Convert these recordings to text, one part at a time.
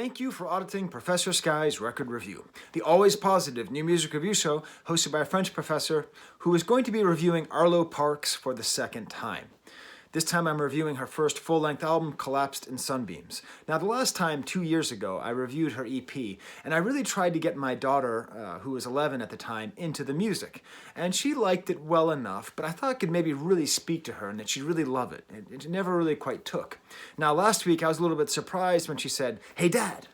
Thank you for auditing Professor Skye's Record Review, the always positive new music review show hosted by a French professor who is going to be reviewing Arlo Parks for the second time. This time I'm reviewing her first full-length album, Collapsed in Sunbeams. Now the last time, 2 years ago, I reviewed her EP, and I really tried to get my daughter, who was 11 at the time, into the music. And she liked it well enough, but I thought it could maybe really speak to her and that she'd really love it. It never really quite took. Now last week I was a little bit surprised when she said, "Hey Dad,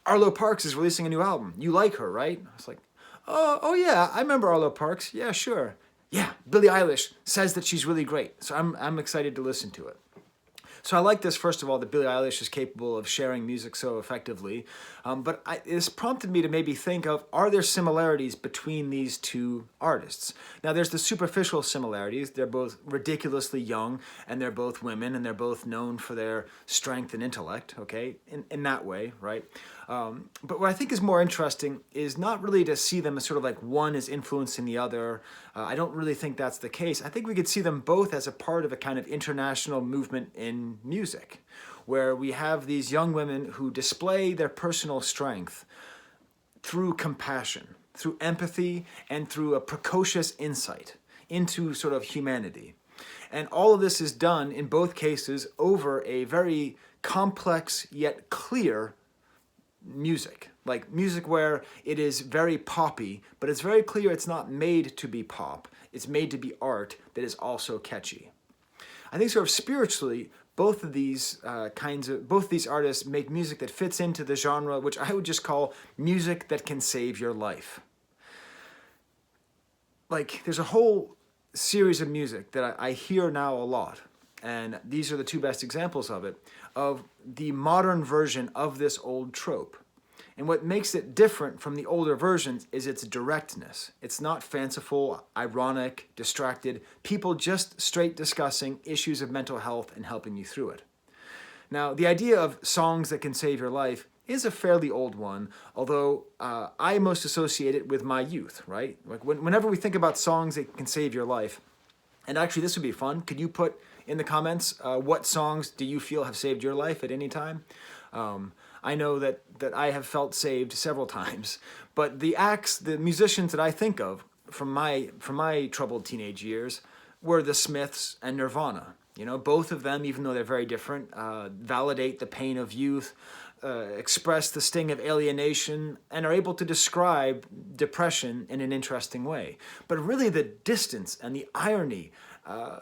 Arlo Parks is releasing a new album. You like her, right?" I was like, oh yeah, I remember Arlo Parks. Yeah, sure. Yeah, Billie Eilish says that she's really great, so I'm excited to listen to it. So I like this, first of all, that Billie Eilish is capable of sharing music so effectively, but it's prompted me to maybe think of, are there similarities between these two artists? Now there's the superficial similarities. They're both ridiculously young, and they're both women, and they're both known for their strength and intellect, okay, in that way, right? But what I think is more interesting is not really to see them as sort of like one is influencing the other. I don't really think that's the case. I think we could see them both as a part of a kind of international movement in music, where we have these young women who display their personal strength through compassion, through empathy, and through a precocious insight into sort of humanity. And all of this is done, in both cases, over a very complex yet clear music. Like music where it is very poppy, but it's very clear it's not made to be pop. It's made to be art that is also catchy. I think sort of spiritually, both these artists make music that fits into the genre, which I would just call music that can save your life. Like, there's a whole series of music that I hear now a lot, and these are the two best examples of it, of the modern version of this old trope. And what makes it different from the older versions is its directness. It's not fanciful, ironic, distracted, people just straight discussing issues of mental health and helping you through it. Now, the idea of songs that can save your life is a fairly old one, although I most associate it with my youth, right? Like whenever we think about songs that can save your life, and actually this would be fun, could you put in the comments what songs do you feel have saved your life at any time? I know that I have felt saved several times, but the musicians that I think of from my troubled teenage years were the Smiths and Nirvana. You know, both of them, even though they're very different, validate the pain of youth, express the sting of alienation, and are able to describe depression in an interesting way. But really the distance and the irony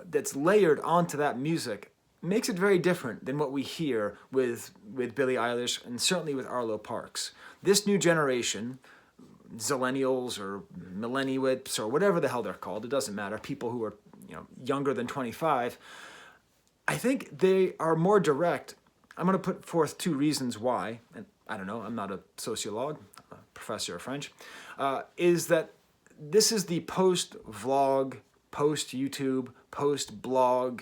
that's layered onto that music makes it very different than what we hear with Billie Eilish and certainly with Arlo Parks. This new generation, Zillennials or Millennials or whatever the hell they're called, it doesn't matter, people who are younger than 25, I think they are more direct. I'm going to put forth two reasons why, and I don't know, I'm not a sociologue, I'm a professor of French, is that this is the post-vlog, post-YouTube, post-blog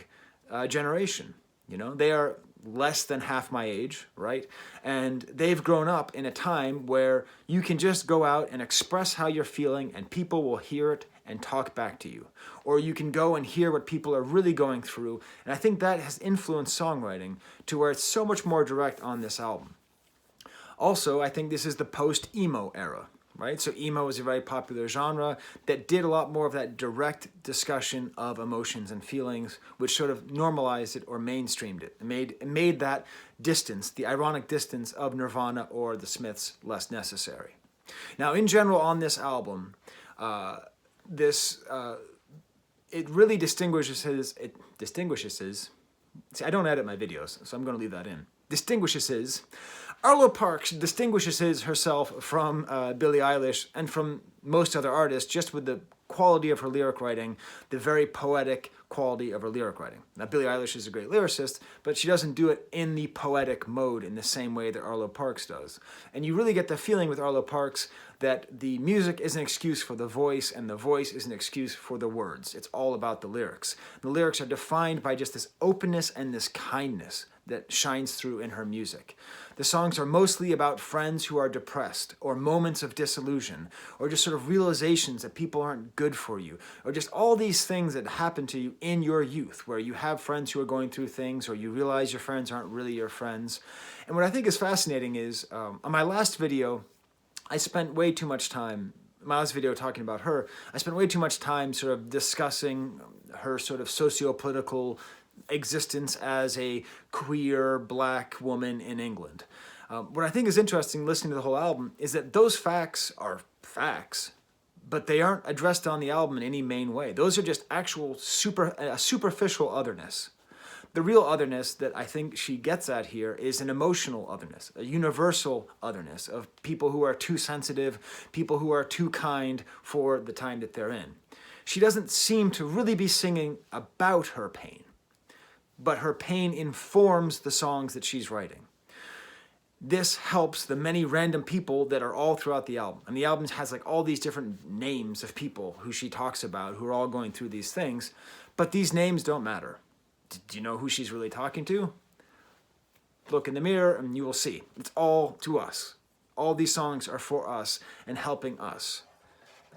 generation. You know, they are less than half my age, right? And they've grown up in a time where you can just go out and express how you're feeling and people will hear it and talk back to you. Or you can go and hear what people are really going through. And I think that has influenced songwriting to where it's so much more direct on this album. Also, I think this is the post-emo era, right? So emo is a very popular genre that did a lot more of that direct discussion of emotions and feelings, which sort of normalized it or mainstreamed it. It made that distance, the ironic distance of Nirvana or the Smiths, less necessary. Now, in general, on this album, it really distinguishes. See, I don't edit my videos, so I'm going to leave that in. Arlo Parks distinguishes herself from Billie Eilish and from most other artists just with the quality of her lyric writing, the very poetic quality of her lyric writing. Now, Billie Eilish is a great lyricist, but she doesn't do it in the poetic mode in the same way that Arlo Parks does. And you really get the feeling with Arlo Parks that the music is an excuse for the voice, and the voice is an excuse for the words. It's all about the lyrics. The lyrics are defined by just this openness and this kindness that shines through in her music. The songs are mostly about friends who are depressed, or moments of disillusion, or just sort of realizations that people aren't good for you, or just all these things that happen to you in your youth, where you have friends who are going through things, or you realize your friends aren't really your friends. And what I think is fascinating is, on my last video, I spent way too much time, my last video talking about her, I spent way too much time sort of discussing her sort of socio-political existence as a queer black woman in England. What I think is interesting listening to the whole album is that those facts are facts, but they aren't addressed on the album in any main way. Those are just actual superficial otherness. The real otherness that I think she gets at here is an emotional otherness, a universal otherness of people who are too sensitive, people who are too kind for the time that they're in. She doesn't seem to really be singing about her pain, but her pain informs the songs that she's writing. This helps the many random people that are all throughout the album. And the album has like all these different names of people who she talks about who are all going through these things, but these names don't matter. Do you know who she's really talking to? Look in the mirror and you will see. It's all to us. All these songs are for us and helping us.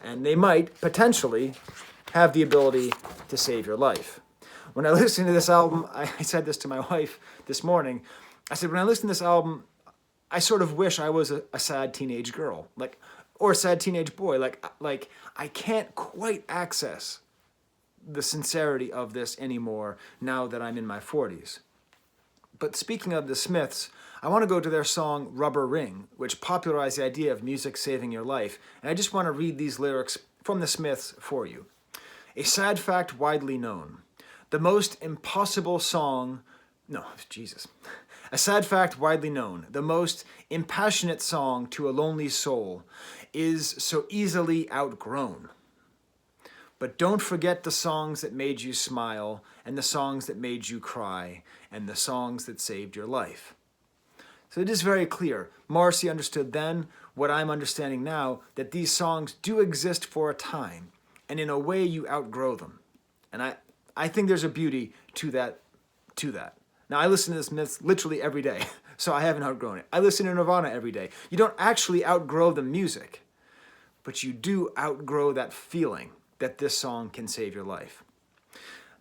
And they might potentially have the ability to save your life. When I listened to this album, I said this to my wife this morning. I said, when I listen to this album, I sort of wish I was a sad teenage girl, or a sad teenage boy. Like I can't quite access the sincerity of this anymore now that I'm in my 40s. But speaking of the Smiths, I want to go to their song Rubber Ring, which popularized the idea of music saving your life. And I just want to read these lyrics from the Smiths for you. A sad fact widely known. The most impossible song... No, Jesus. A sad fact widely known. The most impassionate song to a lonely soul is so easily outgrown. But don't forget the songs that made you smile, and the songs that made you cry, and the songs that saved your life. So it is very clear. Morrissey understood then what I'm understanding now, that these songs do exist for a time, and in a way you outgrow them. And I think there's a beauty to that. Now, I listen to this Myths literally every day, so I haven't outgrown it. I listen to Nirvana every day. You don't actually outgrow the music, but you do outgrow that feeling that this song can save your life.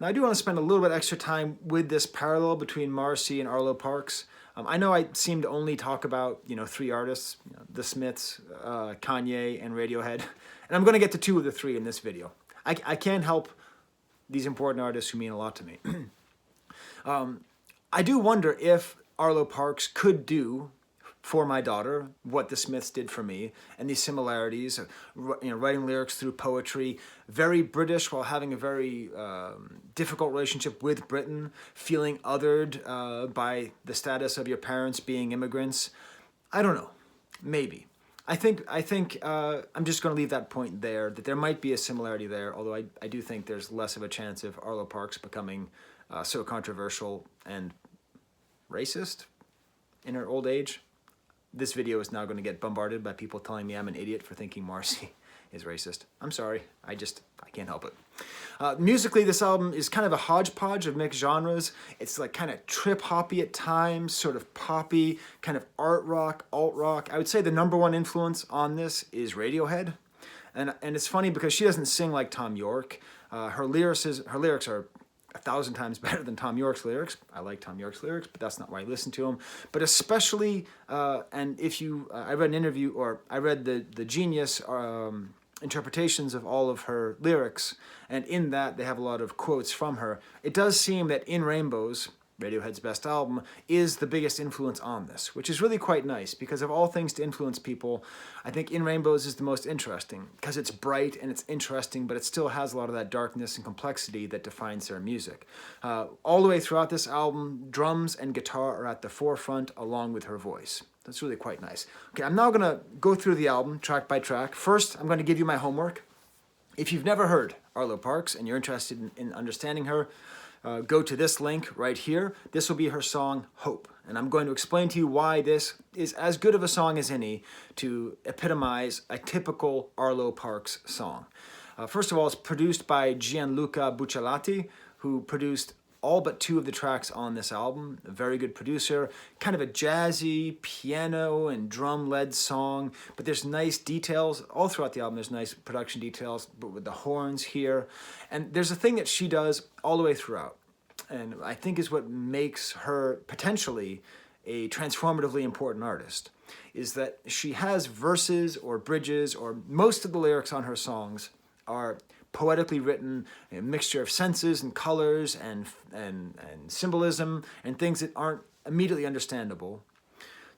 Now, I do want to spend a little bit extra time with this parallel between Morrissey and Arlo Parks. I know I seem to only talk about, three artists, the Smiths, Kanye, and Radiohead, and I'm going to get to two of the three in this video. I can't help these important artists who mean a lot to me. I do wonder if Arlo Parks could do for my daughter what the Smiths did for me, and these similarities, writing lyrics through poetry, very British while having a very difficult relationship with Britain, feeling othered by the status of your parents being immigrants. I don't know, maybe. I think I'm just going to leave that point there, that there might be a similarity there, although I do think there's less of a chance of Arlo Parks becoming so controversial and racist in her old age. This video is now going to get bombarded by people telling me I'm an idiot for thinking Morrissey is racist. I'm sorry. I can't help it. Musically, this album is kind of a hodgepodge of mixed genres. It's like kind of trip-hoppy at times, sort of poppy, kind of art rock, alt rock. I would say the number one influence on this is Radiohead. And it's funny because she doesn't sing like Tom York. Her lyrics are 1,000 times better than Tom York's lyrics. I like Tom York's lyrics, but that's not why I listen to him. But especially, and if you, I read an interview, or I read the Genius interpretations of all of her lyrics, and in that they have a lot of quotes from her. It does seem that In Rainbows, Radiohead's best album, is the biggest influence on this, which is really quite nice, because of all things to influence people, I think In Rainbows is the most interesting, because it's bright and it's interesting, but it still has a lot of that darkness and complexity that defines their music. All the way throughout this album, drums and guitar are at the forefront, along with her voice. That's really quite nice. Okay, I'm now going to go through the album track by track. First, I'm going to give you my homework. If you've never heard Arlo Parks and you're interested in understanding her, go to this link right here. This will be her song, Hope. And I'm going to explain to you why this is as good of a song as any to epitomize a typical Arlo Parks song. First of all, it's produced by Gianluca Bucciolati, who produced all but 2 of the tracks on this album. A very good producer, kind of a jazzy piano and drum-led song, but there's nice details all throughout the album. There's nice production details, but with the horns here. And there's a thing that she does all the way throughout, and I think is what makes her potentially a transformatively important artist, is that she has verses or bridges, or most of the lyrics on her songs are poetically written, a mixture of senses and colors and symbolism and things that aren't immediately understandable.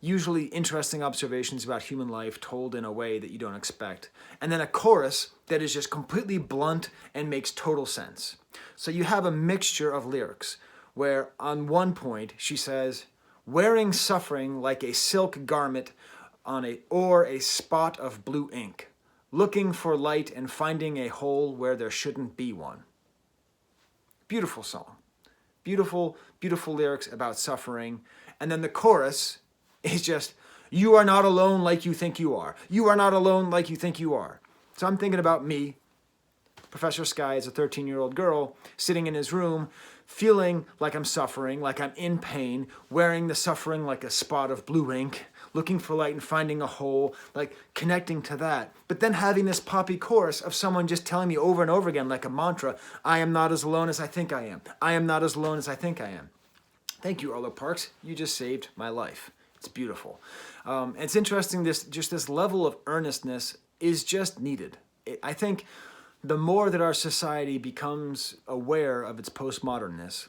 Usually interesting observations about human life told in a way that you don't expect. And then a chorus that is just completely blunt and makes total sense. So you have a mixture of lyrics where on one point she says, "Wearing suffering like a silk garment or a spot of blue ink, looking for light and finding a hole where there shouldn't be one." Beautiful song. Beautiful, beautiful lyrics about suffering. And then the chorus is just, "You are not alone like you think you are. You are not alone like you think you are." So I'm thinking about me, Professor Skye, as a 13-year-old girl, sitting in his room, feeling like I'm suffering, like I'm in pain, wearing the suffering like a spot of blue ink, looking for light and finding a hole, like connecting to that. But then having this poppy chorus of someone just telling me over and over again like a mantra, "I am not as alone as I think I am. I am not as alone as I think I am." Thank you, Arlo Parks. You just saved my life. It's beautiful. It's interesting, this level of earnestness is just needed. I think the more that our society becomes aware of its postmodernness,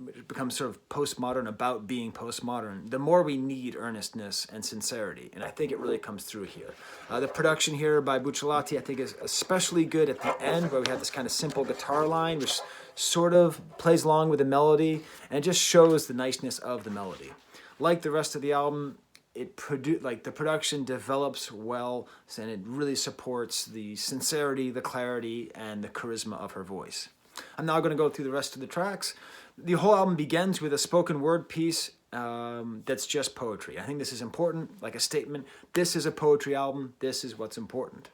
it becomes sort of postmodern about being postmodern, the more we need earnestness and sincerity. And I think it really comes through here. The production here by Bucciolati, I think, is especially good at the end, where we have this kind of simple guitar line, which sort of plays along with the melody, and it just shows the niceness of the melody. Like the rest of the album, the production develops well, and it really supports the sincerity, the clarity, and the charisma of her voice. I'm now going to go through the rest of the tracks. The whole album begins with a spoken word piece that's just poetry. I think this is important, like a statement. This is a poetry album. This is what's important.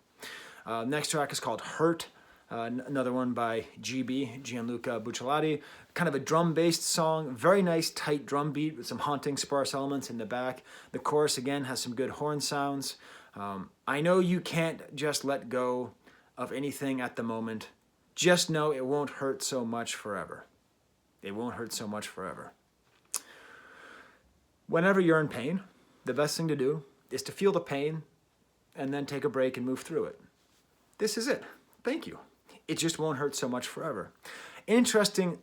Next track is called Hurt, another one by Gianluca Bucciolati. Kind of a drum-based song, very nice tight drum beat with some haunting sparse elements in the back. The chorus, again, has some good horn sounds. "I know you can't just let go of anything at the moment. Just know it won't hurt so much forever." It won't hurt so much forever. Whenever you're in pain, the best thing to do is to feel the pain and then take a break and move through it. This is it. Thank you. It just won't hurt so much forever. Interesting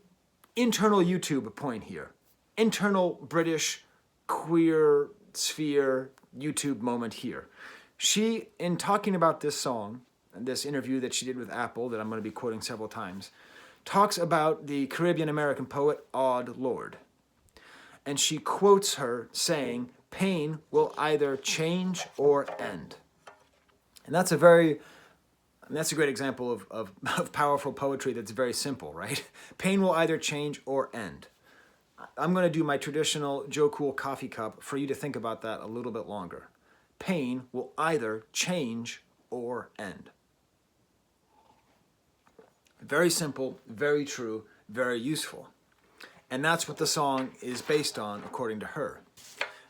internal YouTube point here. Internal British queer sphere YouTube moment here. She, in talking about this song, and this interview that she did with Apple, that I'm going to be quoting several times, talks about the Caribbean-American poet Aude Lorde. And she quotes her saying, "Pain will either change or end." And that's a great example of powerful poetry that's very simple, right? Pain will either change or end. I'm going to do my traditional Joe Cool coffee cup for you to think about that a little bit longer. Pain will either change or end. Very simple, very true, very useful. And that's what the song is based on, according to her.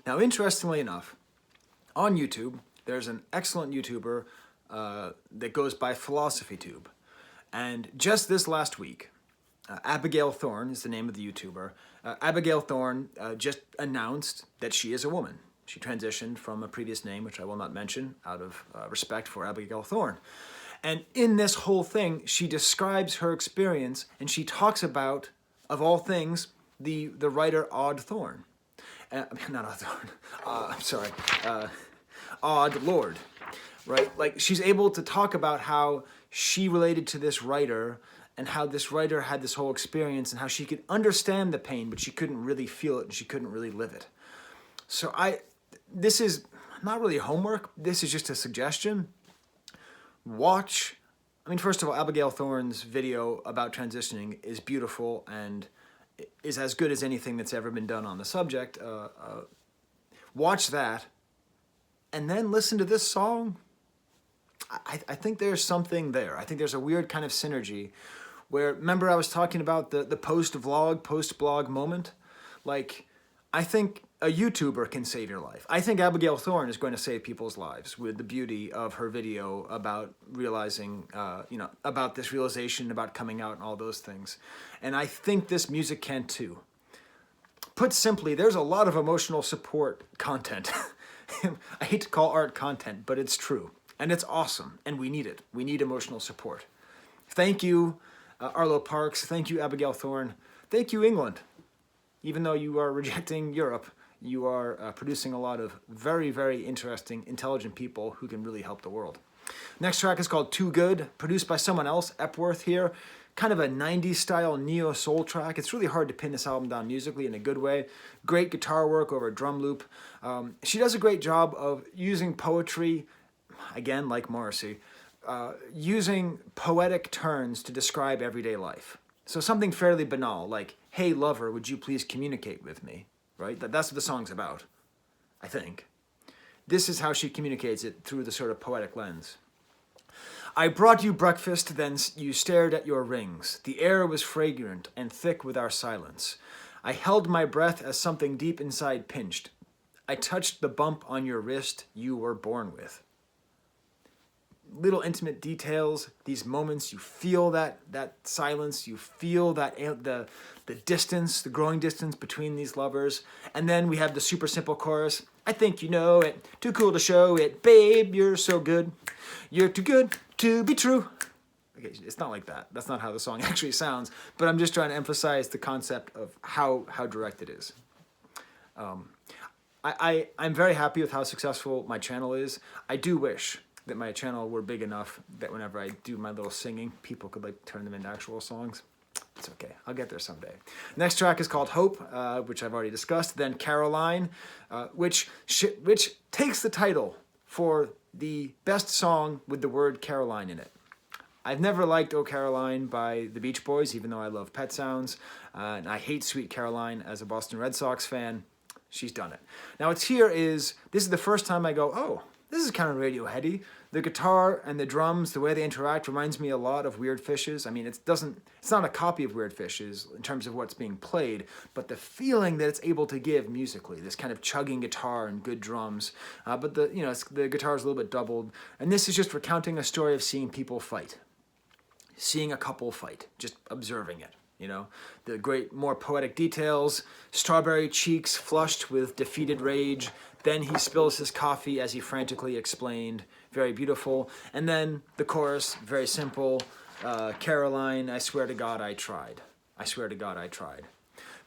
Now, interestingly enough, on YouTube, there's an excellent YouTuber that goes by PhilosophyTube. And just this last week, Abigail Thorne is the name of the YouTuber. Abigail Thorne just announced that she is a woman. She transitioned from a previous name, which I will not mention, out of respect for Abigail Thorne. And in this whole thing, she describes her experience, and she talks about, of all things, the writer Aude Thorne. Not Aude Thorne. I'm sorry. Aude Lorde. Right? Like, she's able to talk about how she related to this writer, and how this writer had this whole experience, and how she could understand the pain, but she couldn't really feel it, and she couldn't really live it. So this is not really homework. This is just a suggestion. First of all, Abigail Thorne's video about transitioning is beautiful and is as good as anything that's ever been done on the subject. Watch that, and then listen to this song. I think there's something there. I think there's a weird kind of synergy where, remember I was talking about the post-blog moment? Like, I think a YouTuber can save your life. I think Abigail Thorne is going to save people's lives with the beauty of her video about realizing, about this realization, about coming out and all those things. And I think this music can too. Put simply, there's a lot of emotional support content. I hate to call art content, but it's true. And it's awesome, and we need it. We need emotional support. Thank you, Arlo Parks. Thank you, Abigail Thorne. Thank you, England. Even though you are rejecting Europe, you are producing a lot of very, very interesting, intelligent people who can really help the world. Next track is called Too Good, produced by someone else, Epworth here. Kind of a 90s style neo-soul track. It's really hard to pin this album down musically in a good way. Great guitar work over a drum loop. She does a great job of using poetry, again, like Morrissey, using poetic turns to describe everyday life. So something fairly banal, like, hey lover, would you please communicate with me? Right? That's what the song's about, I think. This is how she communicates it through the sort of poetic lens. I brought you breakfast, then you stared at your rings. The air was fragrant and thick with our silence. I held my breath as something deep inside pinched. I touched the bump on your wrist you were born with. Little intimate details, these moments, you feel that silence, you feel that the distance, the growing distance between these lovers. And then we have the super simple chorus. I think you know it, too cool to show it, babe, you're so good. You're too good to be true. Okay, it's not like that. That's not how the song actually sounds, but I'm just trying to emphasize the concept of how direct it is. I'm very happy with how successful my channel is. I do wish that my channel were big enough that whenever I do my little singing, people could like turn them into actual songs. It's okay. I'll get there someday. Next track is called Hope, which I've already discussed. Then Caroline, which takes the title for the best song with the word Caroline in it. I've never liked Oh Caroline by the Beach Boys, even though I love Pet Sounds. And I hate Sweet Caroline as a Boston Red Sox fan. She's done it. Now this is the first time I go, oh, this is kind of Radioheady. The guitar and the drums, the way they interact reminds me a lot of Weird Fishes. I mean, it's not a copy of Weird Fishes in terms of what's being played, but the feeling that it's able to give musically, this kind of chugging guitar and good drums. But the guitar is a little bit doubled. And this is just recounting a story of seeing people fight. Seeing a couple fight, just observing it. The great, more poetic details, strawberry cheeks flushed with defeated rage. Then he spills his coffee as he frantically explained. Very beautiful. And then the chorus, very simple. Caroline, I swear to God I tried. I swear to God I tried.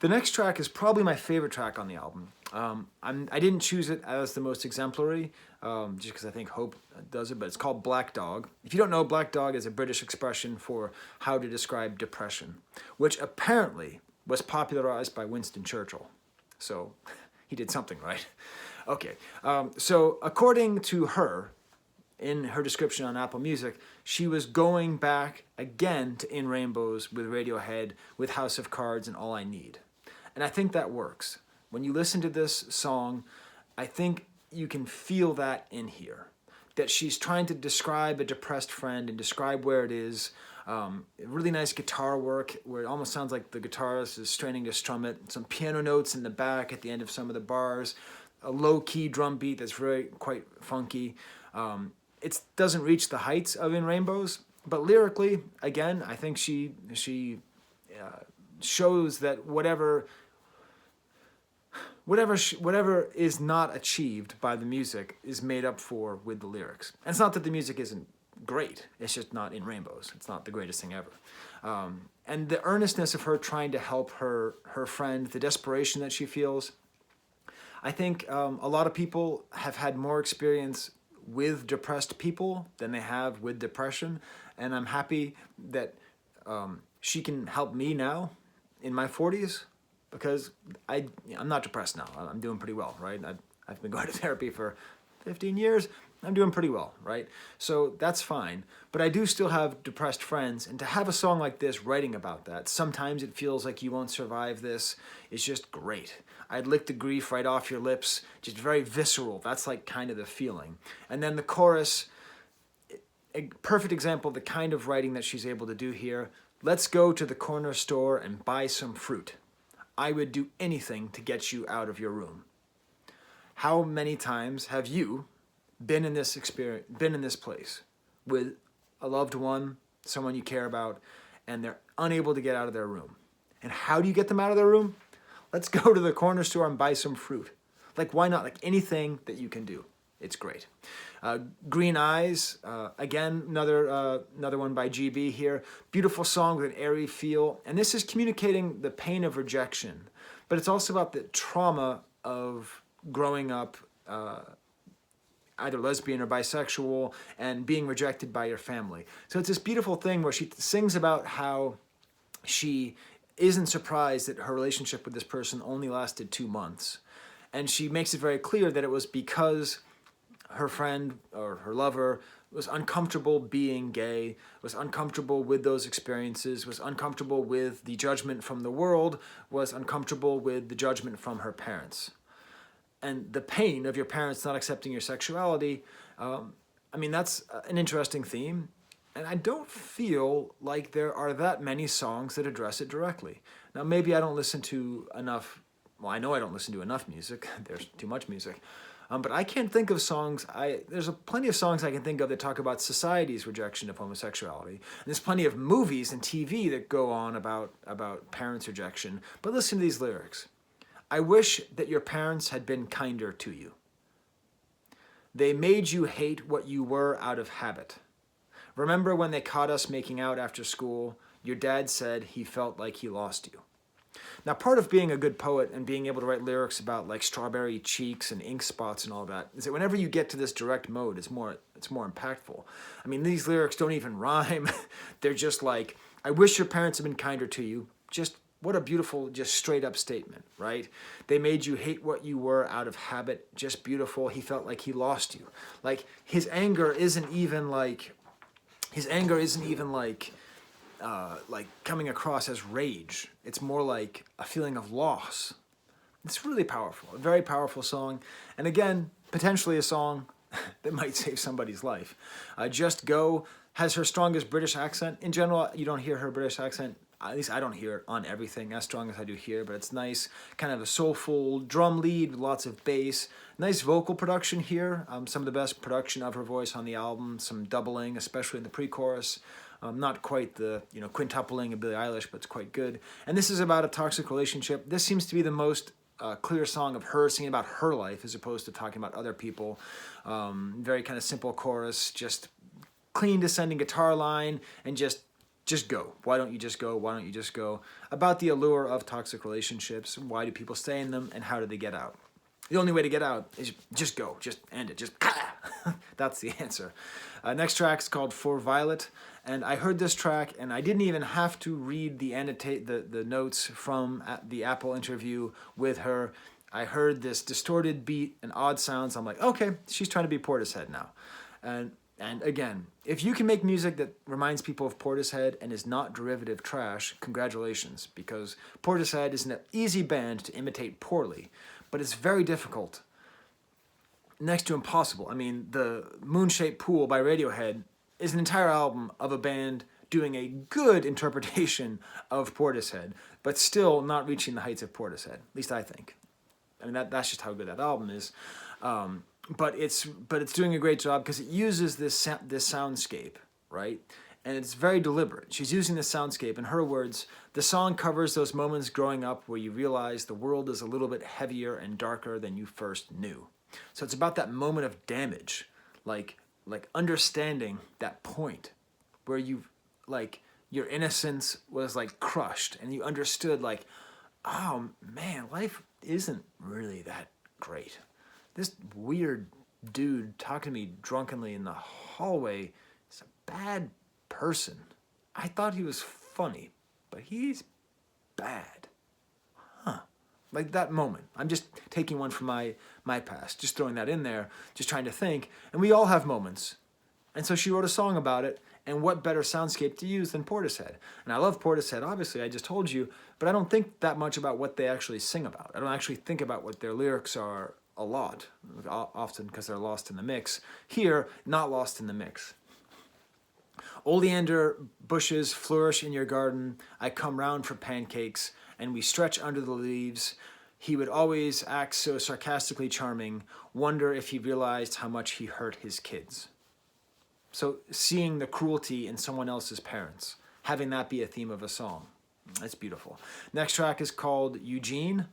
The next track is probably my favorite track on the album. I didn't choose it as the most exemplary, just because I think Hope does it, but it's called Black Dog. If you don't know, Black Dog is a British expression for how to describe depression, which apparently was popularized by Winston Churchill. So he did something right. Okay, so according to her, in her description on Apple Music, she was going back again to In Rainbows with Radiohead, with House of Cards and All I Need. And I think that works. When you listen to this song, I think you can feel that in here. That she's trying to describe a depressed friend and describe where it is. Really nice guitar work where it almost sounds like the guitarist is straining to strum it. Some piano notes in the back at the end of some of the bars. A low-key drum beat that's quite funky. It doesn't reach the heights of In Rainbows, but lyrically, again, I think she shows that whatever is not achieved by the music is made up for with the lyrics. And it's not that the music isn't great, it's just not In Rainbows. It's not the greatest thing ever. And the earnestness of her trying to help her friend, the desperation that she feels, I think a lot of people have had more experience with depressed people than they have with depression, and I'm happy that she can help me now in my 40s, because I'm not depressed now. I'm doing pretty well, right? I've been going to therapy for 15 years. I'm doing pretty well, right? So that's fine. But I do still have depressed friends, and to have a song like this writing about that, sometimes it feels like you won't survive this, is just great. I'd lick the grief right off your lips, just very visceral. That's like kind of the feeling. And then the chorus, a perfect example of the kind of writing that she's able to do here. Let's go to the corner store and buy some fruit. I would do anything to get you out of your room. How many times have you been in this experience, been in this place with a loved one, someone you care about, and they're unable to get out of their room? And how do you get them out of their room? Let's go to the corner store and buy some fruit. Like, why not? Like, anything that you can do. It's great. Green Eyes, again, another one by GB here. Beautiful song with an airy feel. And this is communicating the pain of rejection. But it's also about the trauma of growing up either lesbian or bisexual and being rejected by your family. So it's this beautiful thing where she sings about how she isn't surprised that her relationship with this person only lasted 2 months. And she makes it very clear that it was because her friend or her lover was uncomfortable being gay, was uncomfortable with those experiences, was uncomfortable with the judgment from the world, was uncomfortable with the judgment from her parents. And the pain of your parents not accepting your sexuality, I mean, that's an interesting theme. And I don't feel like there are that many songs that address it directly. Now, maybe I don't listen to enough, well, I know I don't listen to enough music. There's too much music. But I can't think of songs, there's plenty of songs I can think of that talk about society's rejection of homosexuality. And there's plenty of movies and TV that go on about parents' rejection. But listen to these lyrics. I wish that your parents had been kinder to you. They made you hate what you were out of habit. Remember when they caught us making out after school? Your dad said he felt like he lost you. Now, part of being a good poet and being able to write lyrics about like strawberry cheeks and ink spots and all that is that whenever you get to this direct mode, it's more impactful. I mean, these lyrics don't even rhyme. They're just like, I wish your parents had been kinder to you. Just what a beautiful, just straight up statement, right? They made you hate what you were out of habit. Just beautiful. He felt like he lost you. Like his anger isn't even like coming across as rage. It's more like a feeling of loss. It's really powerful, a very powerful song. And again, potentially a song that might save somebody's life. Just Go has her strongest British accent. In general, you don't hear her British accent. At least I don't hear it on everything as strong as I do here, but it's nice. Kind of a soulful drum lead with lots of bass. Nice vocal production here. Some of the best production of her voice on the album. Some doubling, especially in the pre-chorus. Not quite the quintupling of Billie Eilish, but it's quite good. And this is about a toxic relationship. This seems to be the most clear song of her singing about her life as opposed to talking about other people. Very kind of simple chorus, just clean descending guitar line, and just go. Why don't you just go? Why don't you just go? About the allure of toxic relationships. Why do people stay in them, and how do they get out? The only way to get out is just go. Just end it. Just that's the answer. Next track is called For Violet. And I heard this track, and I didn't even have to read the notes from the Apple interview with her. I heard this distorted beat and odd sounds. I'm like, okay, she's trying to be Portishead now. And again, if you can make music that reminds people of Portishead and is not derivative trash, congratulations, because Portishead is an easy band to imitate poorly, but it's very difficult, next to impossible. I mean, the Moon-Shaped Pool by Radiohead is an entire album of a band doing a good interpretation of Portishead, but still not reaching the heights of Portishead. At least I think. I mean, that's just how good that album is. But it's doing a great job because it uses this soundscape, right? And it's very deliberate. She's using this soundscape. In her words, the song covers those moments growing up where you realize the world is a little bit heavier and darker than you first knew. So it's about that moment of damage, like understanding that point where your innocence was like crushed and you understood like, oh man, life isn't really that great. This weird dude talking to me drunkenly in the hallway is a bad person. I thought he was funny, but he's bad. Huh. Like that moment. I'm just taking one from my past, just throwing that in there, just trying to think. And we all have moments. And so she wrote a song about it, and what better soundscape to use than Portishead? And I love Portishead, obviously, I just told you, but I don't think that much about what they actually sing about. I don't actually think about what their lyrics are a lot, often because they're lost in the mix. Here, not lost in the mix. Oleander bushes flourish in your garden. I come round for pancakes, and we stretch under the leaves. He would always act so sarcastically charming. Wonder if he realized how much he hurt his kids. So seeing the cruelty in someone else's parents, having that be a theme of a song. That's beautiful. Next track is called Eugene.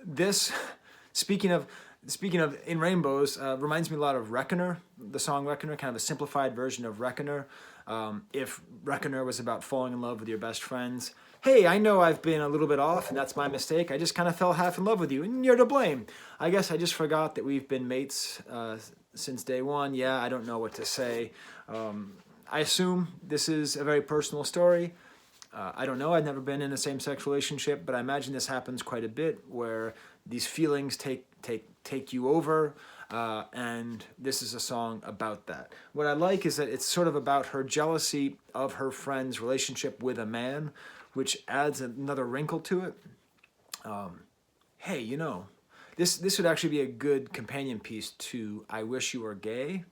This, speaking of In Rainbows, reminds me a lot of Reckoner, the song Reckoner, kind of a simplified version of Reckoner. If Reckoner was about falling in love with your best friends, hey, I know I've been a little bit off, and that's my mistake. I just kind of fell half in love with you, and you're to blame. I guess I just forgot that we've been mates since day one. Yeah, I don't know what to say. I assume this is a very personal story. I don't know. I've never been in a same-sex relationship, but I imagine this happens quite a bit, where these feelings take you over, and this is a song about that. What I like is that it's sort of about her jealousy of her friend's relationship with a man, which adds another wrinkle to it. Hey, you know, this would actually be a good companion piece to I Wish You Were Gay.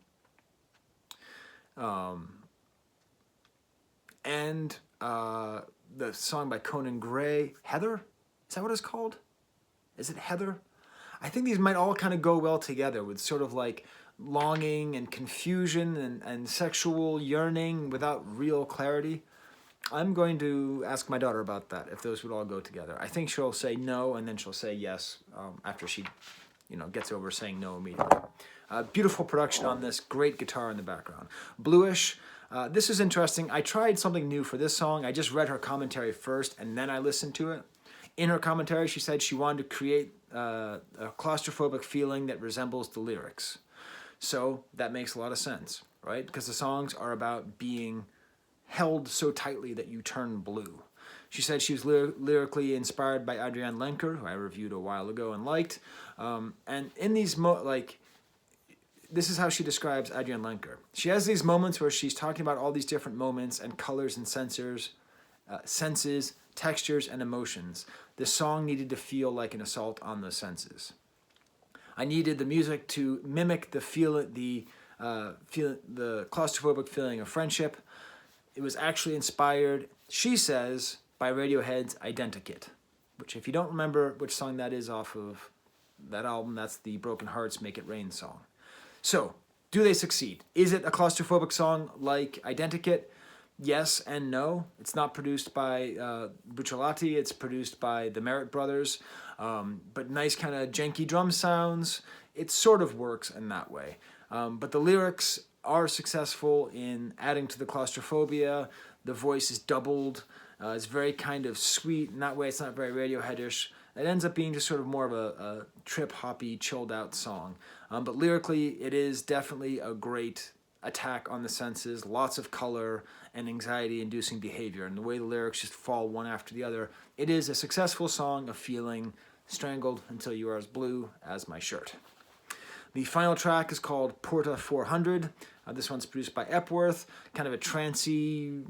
And the song by Conan Gray, Heather? Is that what it's called? Is it Heather? I think these might all kind of go well together with sort of like longing and confusion and sexual yearning without real clarity. I'm going to ask my daughter about that, if those would all go together. I think she'll say no, and then she'll say yes after she, gets over saying no immediately. Beautiful production on this, great guitar in the background. Bluish. This is interesting. I tried something new for this song. I just read her commentary first, and then I listened to it. In her commentary, she said she wanted to create a claustrophobic feeling that resembles the lyrics. So that makes a lot of sense, right? Because the songs are about being held so tightly that you turn blue. She said she was lyrically inspired by Adrienne Lenker, who I reviewed a while ago and liked. And in these this is how she describes Adrienne Lenker. She has these moments where she's talking about all these different moments and colors and senses, textures, and emotions. The song needed to feel like an assault on the senses. I needed the music to mimic the claustrophobic feeling of friendship. It was actually inspired, she says, by Radiohead's Identikit, which, if you don't remember which song that is off of that album, that's the Broken Hearts Make It Rain song. So, do they succeed? Is it a claustrophobic song like Identikit? Yes and no. It's not produced by Bucciolati. It's produced by the Merritt Brothers. But nice kind of janky drum sounds. It sort of works in that way. But the lyrics are successful in adding to the claustrophobia. The voice is doubled. It's very kind of sweet. In that way, it's not very Radioheadish. It ends up being just sort of more of a trip-hoppy, chilled-out song. But lyrically, it is definitely a great attack on the senses, lots of color and anxiety-inducing behavior. And the way the lyrics just fall one after the other, it is a successful song of feeling strangled until you are as blue as my shirt. The final track is called Porta 400. This one's produced by Epworth, kind of a trancey,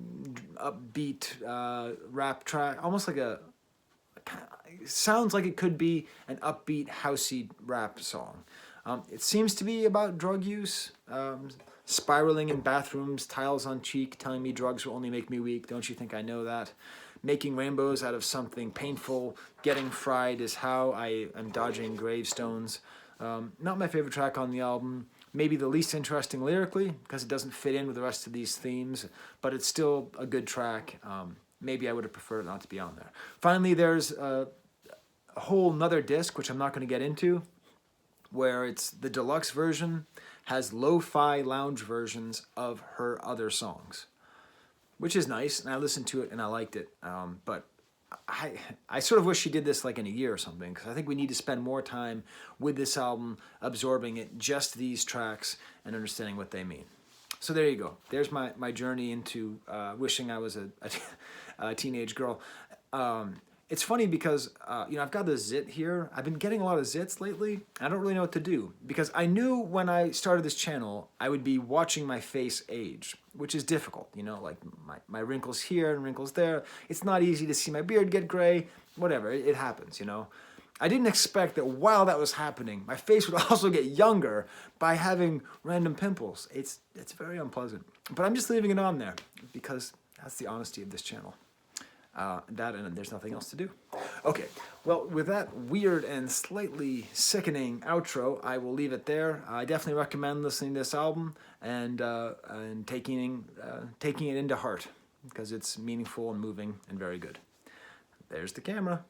upbeat rap track, almost like sounds like it could be an upbeat, housey rap song. It seems to be about drug use, spiraling in bathrooms, tiles on cheek, telling me drugs will only make me weak. Don't you think I know that? Making rainbows out of something painful, getting fried is how I am dodging gravestones. Not my favorite track on the album. Maybe the least interesting lyrically, because it doesn't fit in with the rest of these themes, but it's still a good track. Maybe I would have preferred it not to be on there. Finally, there's a whole nother disc, which I'm not going to get into, where it's the deluxe version has lo-fi lounge versions of her other songs, which is nice, and I listened to it and I liked it. But I sort of wish she did this like in a year or something, because I think we need to spend more time with this album, absorbing it, just these tracks, and understanding what they mean. So there you go. There's my journey into wishing I was a teenage girl. It's funny because, I've got the zit here. I've been getting a lot of zits lately. I don't really know what to do, because I knew when I started this channel, I would be watching my face age, which is difficult, like my wrinkles here and wrinkles there. It's not easy to see my beard get gray, whatever, it happens, I didn't expect that while that was happening, my face would also get younger by having random pimples. It's very unpleasant. But I'm just leaving it on there because that's the honesty of this channel. That and there's nothing else to do. Okay, well, with that weird and slightly sickening outro, I will leave it there. I definitely recommend listening to this album and taking it into heart because it's meaningful and moving and very good. There's the camera.